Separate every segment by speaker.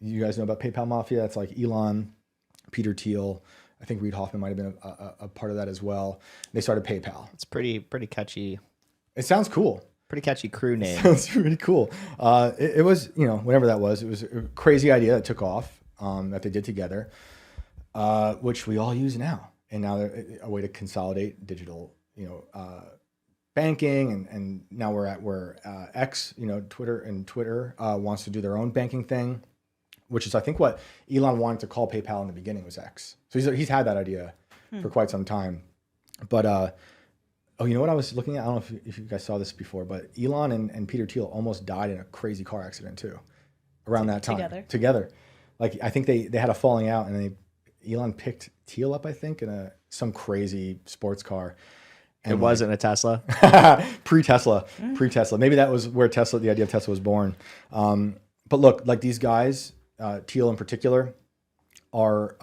Speaker 1: you guys know about PayPal Mafia. It's like Elon, Peter Thiel. I think Reid Hoffman might have been a part of that as well. They started PayPal.
Speaker 2: It's pretty catchy.
Speaker 1: It sounds cool.
Speaker 2: Pretty catchy crew name.
Speaker 1: Sounds really cool. It was, whatever that was, it was a crazy idea that took off, that they did together, which we all use now. And now they're a way to consolidate digital, banking. And now we're at where X, Twitter wants to do their own banking thing, which is, I think, what Elon wanted to call PayPal in the beginning was X. So he's had that idea for quite some time. But, you know what I was looking at? I don't know if you guys saw this before, but Elon and Peter Thiel almost died in a crazy car accident too, around that time. Together. Like, I think they had a falling out, and Elon picked Thiel up, I think, in some crazy sports car. And
Speaker 2: it wasn't a Tesla?
Speaker 1: Pre-Tesla. Maybe that was where the idea of Tesla was born. But look, like these guys, Thiel in particular, are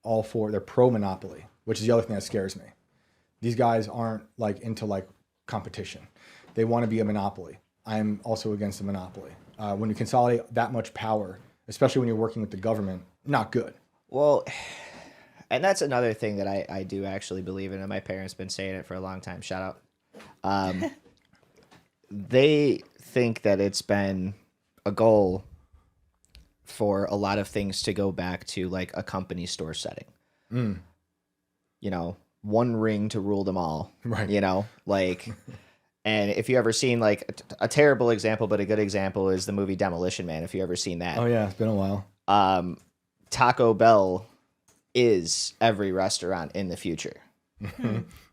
Speaker 1: they're pro-monopoly, which is the other thing that scares me. These guys aren't like into like competition. They want to be a monopoly. I'm also against a monopoly. When you consolidate that much power, especially when you're working with the government, not good.
Speaker 2: Well, and that's another thing that I do actually believe in, and my parents been saying it for a long time. Shout out. They think that it's been a goal for a lot of things to go back to like a company store setting. One ring to rule them all. Right. And if you ever seen like a terrible example, but a good example is the movie Demolition Man. If you ever seen that.
Speaker 1: Oh yeah, it's been a while.
Speaker 2: Taco Bell is every restaurant in the future.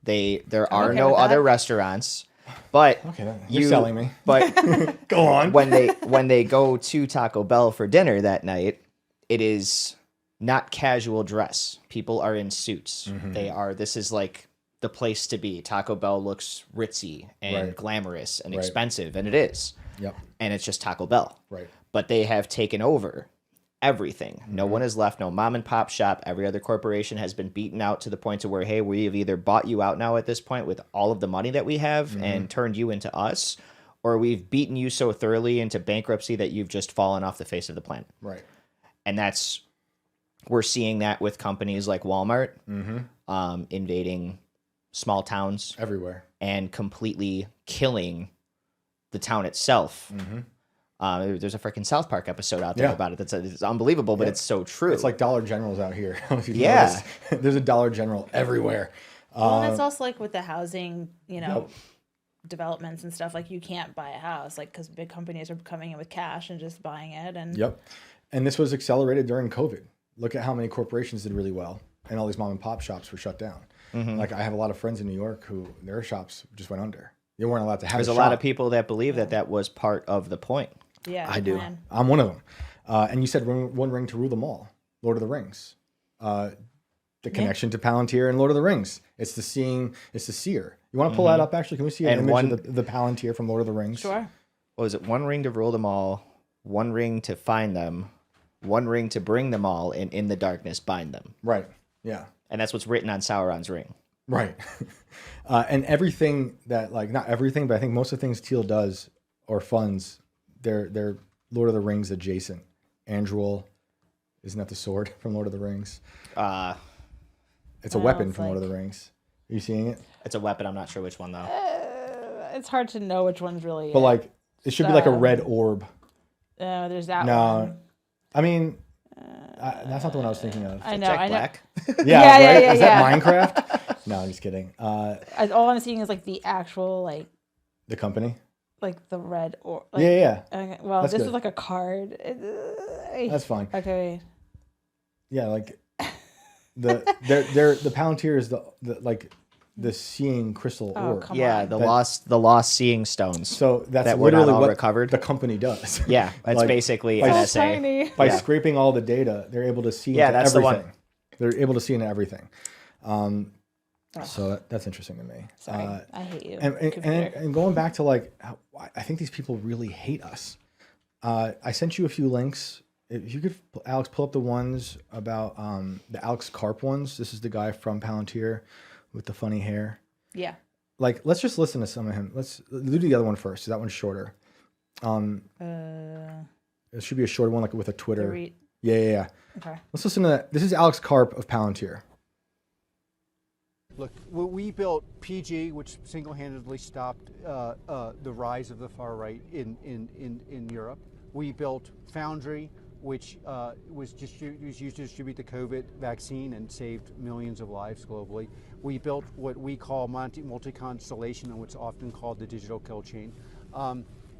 Speaker 2: There are no other restaurants, but
Speaker 1: you're selling me.
Speaker 2: But
Speaker 1: go on.
Speaker 2: when they go to Taco Bell for dinner that night, it is not casual dress. People are in suits. This is like the place to be. Taco Bell looks ritzy and glamorous and expensive, and it is.
Speaker 1: Yep.
Speaker 2: And it's just Taco Bell.
Speaker 1: Right.
Speaker 2: But they have taken over everything. No one is left, no mom and pop shop. Every other corporation has been beaten out to the point to where, hey, we have either bought you out now at this point with all of the money that we have and turned you into us, or we've beaten you so thoroughly into bankruptcy that you've just fallen off the face of the planet.
Speaker 1: Right.
Speaker 2: And we're seeing that with companies like Walmart invading small towns
Speaker 1: everywhere
Speaker 2: and completely killing the town itself. There's a freaking South Park episode out there about it. It's unbelievable, but it's so true.
Speaker 1: It's like Dollar Generals out here.
Speaker 2: Yeah.
Speaker 1: There's a Dollar General everywhere.
Speaker 3: Well, and it's also like with the housing, developments and stuff, like you can't buy a house, like because big companies are coming in with cash and just buying it. And
Speaker 1: and this was accelerated during COVID. Look at how many corporations did really well, and all these mom and pop shops were shut down. Like I have a lot of friends in New York who their shops just went under. They weren't allowed to have.
Speaker 2: There's a lot of people that believe that was part of the point.
Speaker 3: Yeah,
Speaker 1: I do. I'm one of them. And you said one ring to rule them all. Lord of the Rings. The connection to Palantir and Lord of the Rings. It's the seer. You want to pull that up? Actually, can we see an image of the Palantir from Lord of the Rings?
Speaker 3: Sure.
Speaker 2: What was it? One ring to rule them all. One ring to find them. One ring to bring them all, and in the darkness bind them.
Speaker 1: Right. Yeah.
Speaker 2: And that's what's written on Sauron's ring.
Speaker 1: Right. And everything that, like, not everything, but I think most of the things Teal does or funds, they're Lord of the Rings adjacent. Andrewel, isn't that the sword from Lord of the Rings? It's a weapon from Lord of the Rings. Are you seeing it?
Speaker 2: It's a weapon. I'm not sure which one, though.
Speaker 3: It's hard to know which one's really.
Speaker 1: But, like, it should be like a red orb.
Speaker 3: There's that one.
Speaker 1: I mean, that's not the one I was thinking of.
Speaker 3: I know.
Speaker 2: Jack Black?
Speaker 3: Yeah.
Speaker 1: Is that Minecraft? No, I'm just kidding.
Speaker 3: All I'm seeing is like the actual like.
Speaker 1: The company.
Speaker 3: Like the red or. Like,
Speaker 1: yeah.
Speaker 3: Okay, well,
Speaker 1: that's
Speaker 3: this
Speaker 1: good.
Speaker 3: is like a card.
Speaker 1: That's fine.
Speaker 3: Okay.
Speaker 1: Yeah, like the Palantir is the seeing crystal orb.
Speaker 2: Yeah, the lost seeing stones.
Speaker 1: So that's
Speaker 2: that
Speaker 1: literally
Speaker 2: what
Speaker 1: recovered. The company does.
Speaker 2: Yeah, that's basically NSA.
Speaker 1: By scraping all the data, they're able to see into
Speaker 2: that's
Speaker 1: everything.
Speaker 2: the one.
Speaker 1: They're able to see into everything. So that's interesting to me.
Speaker 3: Sorry, I hate you.
Speaker 1: And going back to like, I think these people really hate us. I sent you a few links. If you could, Alex, pull up the ones about the Alex Karp ones. This is the guy from Palantir with the funny hair.
Speaker 3: Yeah.
Speaker 1: Like, let's just listen to some of him. Let's do the other one first. That one's shorter. It should be a short one, like with a Twitter.
Speaker 3: Yeah.
Speaker 1: Yeah.
Speaker 3: Okay.
Speaker 1: Let's listen to that. This is Alex Karp of Palantir.
Speaker 4: Look, we built PG, which single-handedly stopped the rise of the far right in Europe. We built Foundry, which was used to distribute the COVID vaccine and saved millions of lives globally. We built what we call multi-constellation, and what's often called the digital kill chain.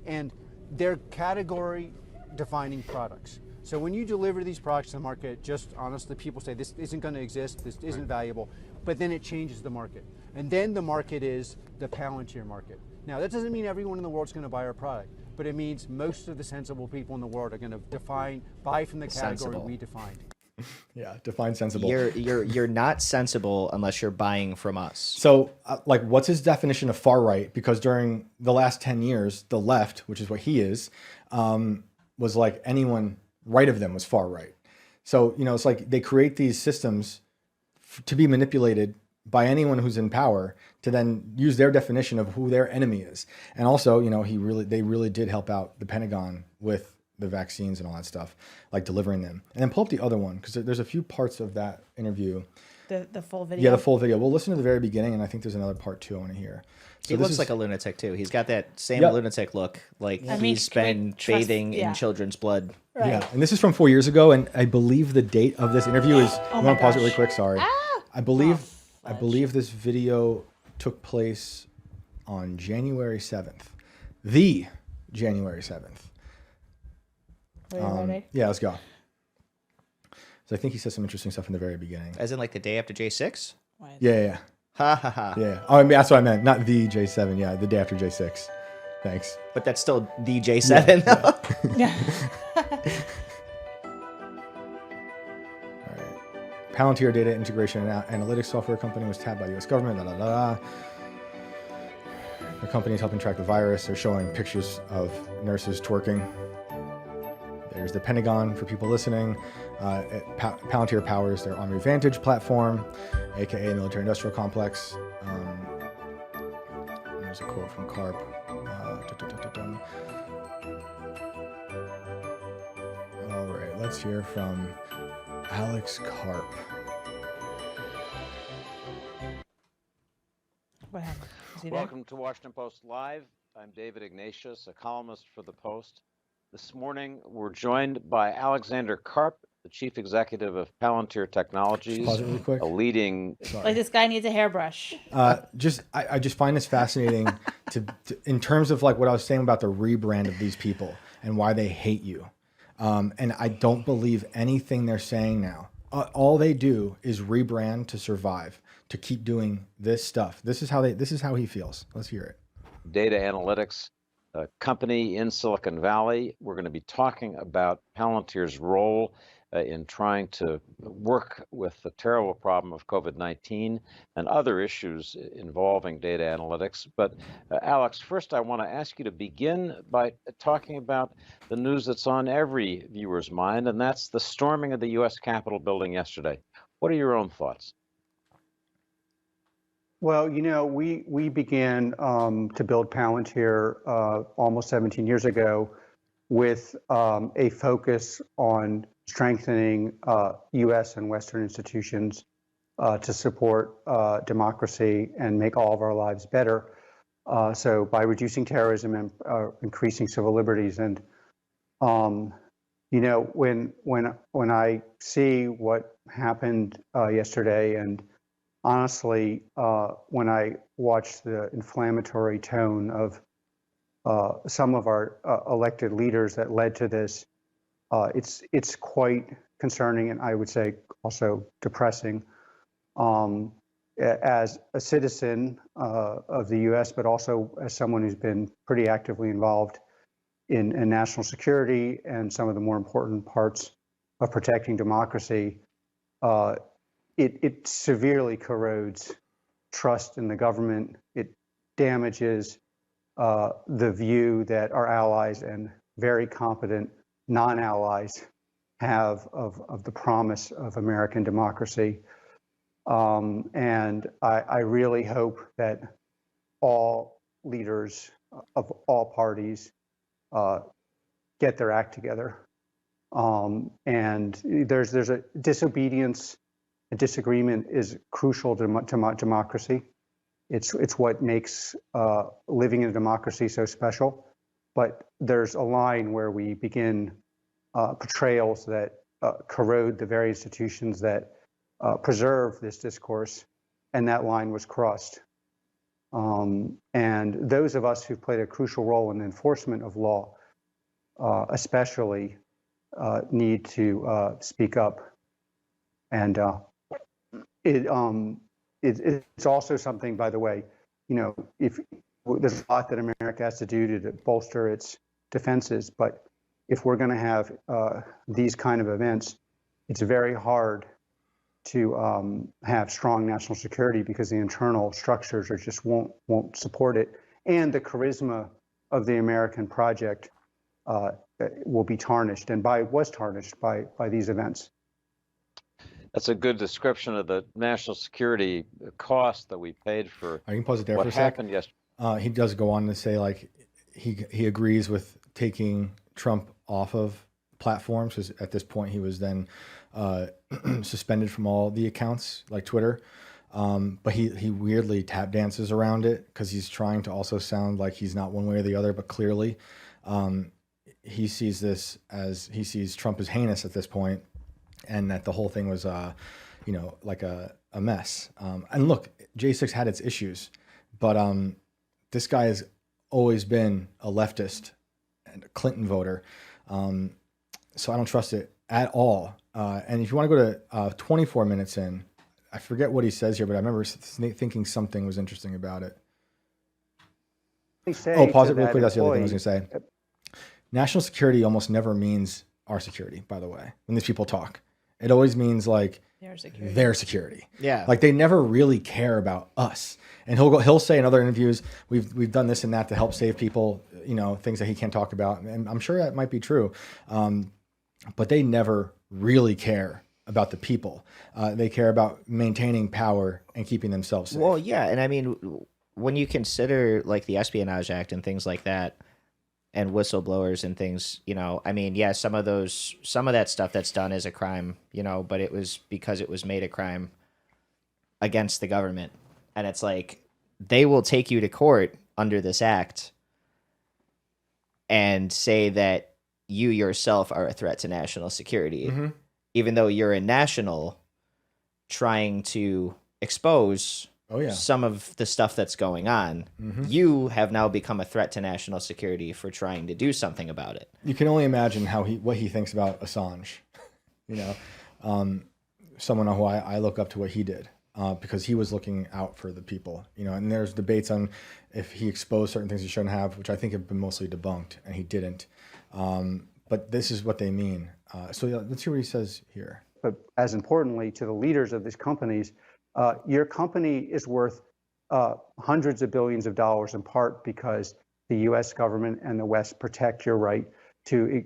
Speaker 4: And they're category-defining products. So when you deliver these products to the market, just honestly, people say this isn't going to exist, this isn't valuable, but then it changes the market. And then the market is the Palantir market. Now, that doesn't mean everyone in the world is going to buy our product, but it means most of the sensible people in the world are going to buy from the category we defined.
Speaker 1: Yeah, define sensible.
Speaker 2: You're not sensible unless you're buying from us.
Speaker 1: So, like, what's his definition of far right? Because during the last 10 years, the left, which is what he is, was like anyone right of them was far right. So, it's like they create these systems to be manipulated by anyone who's in power to then use their definition of who their enemy is. And also, they really did help out the Pentagon with the vaccines and all that stuff, like delivering them. And then pull up the other one, because there's a few parts of that interview.
Speaker 3: The full video?
Speaker 1: Yeah, the full video. We'll listen to the very beginning, and I think there's another part too I want to hear. So
Speaker 2: he looks like a lunatic too. He's got that same lunatic look, like he's been bathing in children's blood.
Speaker 3: Right.
Speaker 1: Yeah, and this is from 4 years ago, and I believe the date of this interview is.
Speaker 3: Oh,
Speaker 1: I want to pause it really quick. Sorry. I believe this video took place on January 7th, the January 7th.
Speaker 3: Are you ready?
Speaker 1: Yeah, let's go. So I think he said some interesting stuff in the very beginning.
Speaker 2: As in, like the day after J6.
Speaker 1: Yeah.
Speaker 2: Ha ha ha.
Speaker 1: Yeah. Oh, I mean, that's what I meant. Not the J7. Yeah, the day after J6. Thanks.
Speaker 2: But that's still the J7.
Speaker 3: Yeah.
Speaker 1: All right. Palantir data integration and analytics software company was tabbed by the U.S. government. The company is helping track the virus. They're showing pictures of nurses twerking. There's the Pentagon for people listening. Palantir powers their Army Vantage platform, aka military industrial complex. There's a quote from Karp. All right, let's hear from Alex Karp.
Speaker 3: What happened? Is he there?
Speaker 5: Welcome to Washington Post Live. I'm David Ignatius, a columnist for The Post. This morning, we're joined by Alexander Karp, the chief executive of Palantir Technologies,
Speaker 1: Pause it really quick.
Speaker 5: a leading.
Speaker 3: Like this guy needs a hairbrush.
Speaker 1: I just find this fascinating to in terms of like what I was saying about the rebrand of these people and why they hate you. And I don't believe anything they're saying now. All they do is rebrand to survive, to keep doing this stuff. This is how he feels. Let's hear it.
Speaker 5: Data analytics company in Silicon Valley. We're going to be talking about Palantir's role in trying to work with the terrible problem of COVID-19 and other issues involving data analytics. But Alex, first I want to ask you to begin by talking about the news that's on every viewer's mind, and that's the storming of the U.S. Capitol building yesterday. What are your own thoughts?
Speaker 4: Well, we began to build Palantir almost 17 years ago with a focus on strengthening U.S. and Western institutions to support democracy and make all of our lives better. So by reducing terrorism and increasing civil liberties. And when I see what happened yesterday, and honestly, when I watch the inflammatory tone of some of our elected leaders that led to this, it's quite concerning, and I would say also depressing. As a citizen of the U.S., but also as someone who's been pretty actively involved in national security and some of the more important parts of protecting democracy, it severely corrodes trust in the government. It damages the view that our allies and very competent non-allies have of the promise of American democracy. And I really hope that all leaders of all parties get their act together And there's a disobedience, a disagreement is crucial to democracy. It's what makes living in a democracy so special. But there's a line where we begin portrayals that corrode the very institutions that preserve this discourse, and that line was crossed. And those of us who've played a crucial role in the enforcement of law, especially, need to speak up. And it's also something, by the way, if there's a lot that America has to do to bolster its defenses, but if we're going to have these kind of events, it's very hard to have strong national security because the internal structures are just won't support it, and the charisma of the American project will be tarnished, and was tarnished by these events.
Speaker 5: That's a good description of the national security cost that we paid for.
Speaker 1: I can pause it there
Speaker 5: what
Speaker 1: for a sec.
Speaker 5: happened yesterday.
Speaker 1: He does go on to say like he agrees with taking Trump off of platforms, because at this point he was then suspended from all the accounts like Twitter. But he weirdly tap dances around it because he's trying to also sound like he's not one way or the other, but clearly he sees Trump as heinous at this point, and that the whole thing was like a mess. And look, J6 had its issues, but this guy has always been a leftist and a Clinton voter. So I don't trust it at all. And if you want to go to 24 minutes in, I forget what he says here, but I remember thinking something was interesting about it. Pause it real quick. That's the other thing I was going to say. National security almost never means our security, by the way. When these people talk, it always means like their security.
Speaker 2: Yeah.
Speaker 1: Like they never really care about us. And he'll say in other interviews, we've done this and that to help save people, things that he can't talk about. And I'm sure that might be true. But they never really care about the people. They care about maintaining power and keeping themselves safe.
Speaker 2: Well, yeah. And I mean, when you consider like the Espionage Act and things like that, and whistleblowers and things, I mean, yeah, some of that stuff that's done is a crime, but it was because it was made a crime against the government. And it's like, they will take you to court under this act and say that you yourself are a threat to national security, even though you're a national trying to expose some of the stuff that's going on. You have now become a threat to national security for trying to do something about it.
Speaker 1: You can only imagine what he thinks about Assange. Someone who I look up to what he did because he was looking out for the people. And there's debates on if he exposed certain things he shouldn't have, which I think have been mostly debunked, and he didn't. But this is what they mean. So let's see what he says here.
Speaker 4: But as importantly, to the leaders of these companies, your company is worth hundreds of billions of dollars in part because the U.S. government and the West protect your right to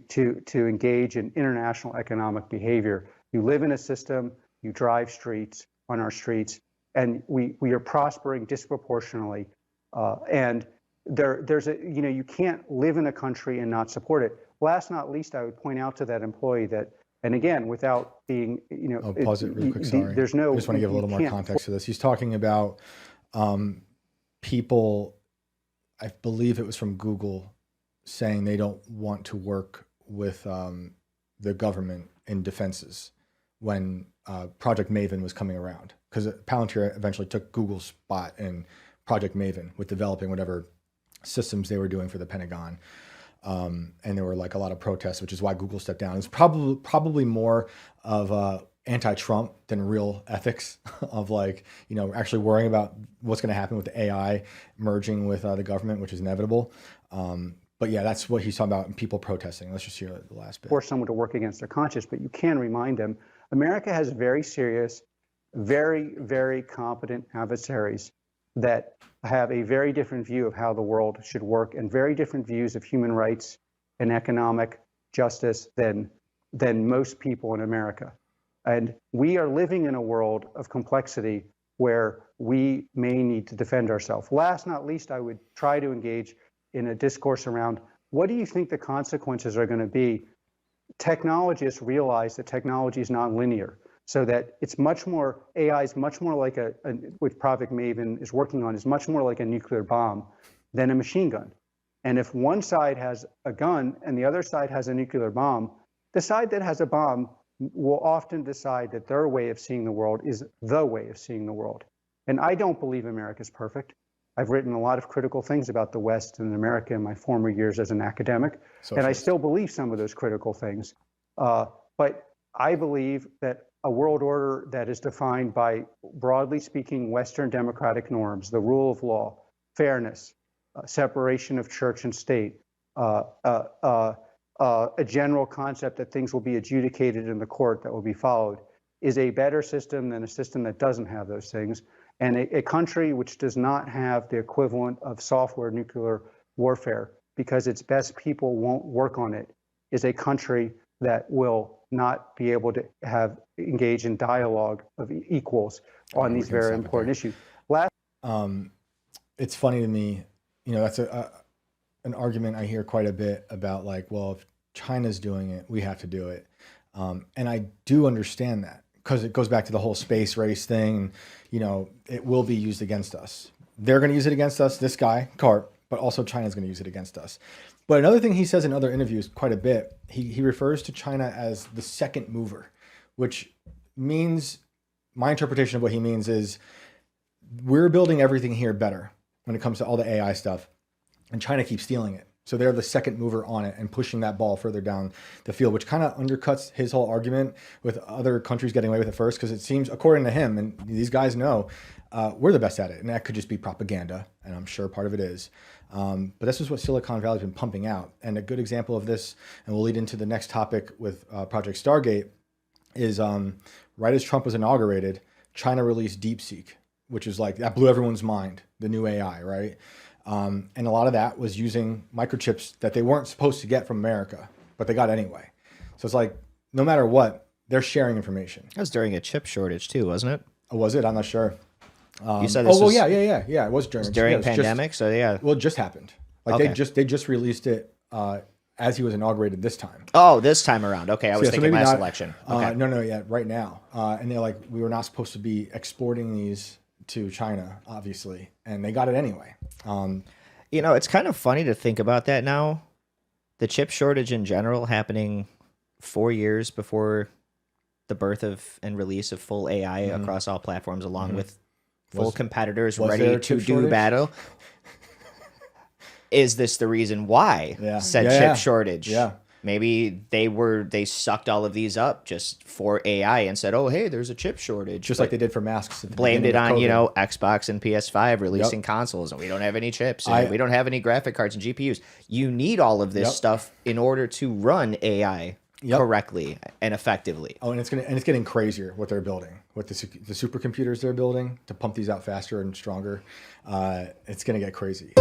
Speaker 4: engage in international economic behavior. You live in a system, you drive on our streets, and we are prospering disproportionately. And there's you can't live in a country and not support it. Last not least, I would point out to that employee that, and again, without being,
Speaker 1: pause it real quick. Sorry.
Speaker 4: There's no.
Speaker 1: I just want to give a little more context to this. He's talking about people, I believe it was from Google, saying they don't want to work with the government in defenses when Project Maven was coming around, because Palantir eventually took Google's spot in Project Maven with developing whatever systems they were doing for the Pentagon. And there were like a lot of protests, which is why Google stepped down. It's probably more of anti-Trump than real ethics of actually worrying about what's going to happen with the AI merging with the government, which is inevitable. But yeah, that's what he's talking about, people protesting. Let's just hear the last bit.
Speaker 4: Force someone to work against their conscience, but you can remind them, America has very serious, very, very competent adversaries that have a very different view of how the world should work and very different views of human rights and economic justice than most people in America. And we are living in a world of complexity where we may need to defend ourselves. Last not least, I would try to engage in a discourse around what do you think the consequences are going to be technologists realize that technology is nonlinear, so that it's much more, AI is much more like which Project Maven is working on, is much more like a nuclear bomb than a machine gun. And if one side has a gun and the other side has a nuclear bomb, the side that has a bomb will often decide that their way of seeing the world is the way of seeing the world. And I don't believe America's perfect. I've written a lot of critical things about the West and America in my former years as an academic, and I still believe some of those critical things. But I believe that a world order that is defined by, broadly speaking, Western democratic norms, the rule of law, fairness, separation of church and state, a general concept that things will be adjudicated in the court that will be followed, is a better system than a system that doesn't have those things. And a country which does not have the equivalent of software nuclear warfare because its best people won't work on it is a country that will not be able to engage in dialogue of equals on these very important issues.
Speaker 1: It's funny to me, that's an argument I hear quite a bit about, like, well, if China's doing it, we have to do it. And I do understand that, because it goes back to the whole space race thing. It will be used against us. They're going to use it against us, this guy, Karp, but also China's going to use it against us. But another thing he says in other interviews quite a bit, he refers to China as the second mover, which means, my interpretation of what he means is, we're building everything here better when it comes to all the AI stuff, and China keeps stealing it. So they're the second mover on it and pushing that ball further down the field, which kind of undercuts his whole argument with other countries getting away with it first, because it seems, according to him, and these guys know, we're the best at it. And that could just be propaganda, and I'm sure part of it is. But this is what Silicon Valley's been pumping out. And a good example of this, and we'll lead into the next topic with Project Stargate, is right as Trump was inaugurated, China released DeepSeek, which is like, that blew everyone's mind, the new AI, right? And a lot of that was using microchips that they weren't supposed to get from America, but they got anyway. So it's like, no matter what, they're sharing information.
Speaker 2: That was during a chip shortage too, wasn't it?
Speaker 1: Oh, was it? I'm not sure.
Speaker 2: You said this was,
Speaker 1: yeah. It was during
Speaker 2: pandemic. So yeah.
Speaker 1: Well, it just happened. Like,
Speaker 2: Okay.
Speaker 1: they just released it as he was inaugurated this time.
Speaker 2: Oh, this time around. Okay, I was
Speaker 1: So
Speaker 2: thinking
Speaker 1: maybe
Speaker 2: last
Speaker 1: not,
Speaker 2: election. Okay.
Speaker 1: No, yeah, right now. And they're like, we were not supposed to be exporting these to China, obviously, and they got it anyway.
Speaker 2: It's kind of funny to think about that now. The chip shortage in general happening 4 years before the birth of and release of full AI across all platforms, along with full competitors ready to do battle. Is this the reason why said chip shortage? Yeah. Maybe they sucked all of these up just for AI and said, oh, hey, there's a chip shortage.
Speaker 1: Just like they did for masks.
Speaker 2: Blamed it on, Xbox and PS5 releasing consoles, and we don't have any chips, and we don't have any graphic cards and GPUs. You need all of this stuff in order to run AI correctly and effectively.
Speaker 1: Oh, and it's getting crazier what they're building, what the supercomputers they're building to pump these out faster and stronger. It's going to get crazy.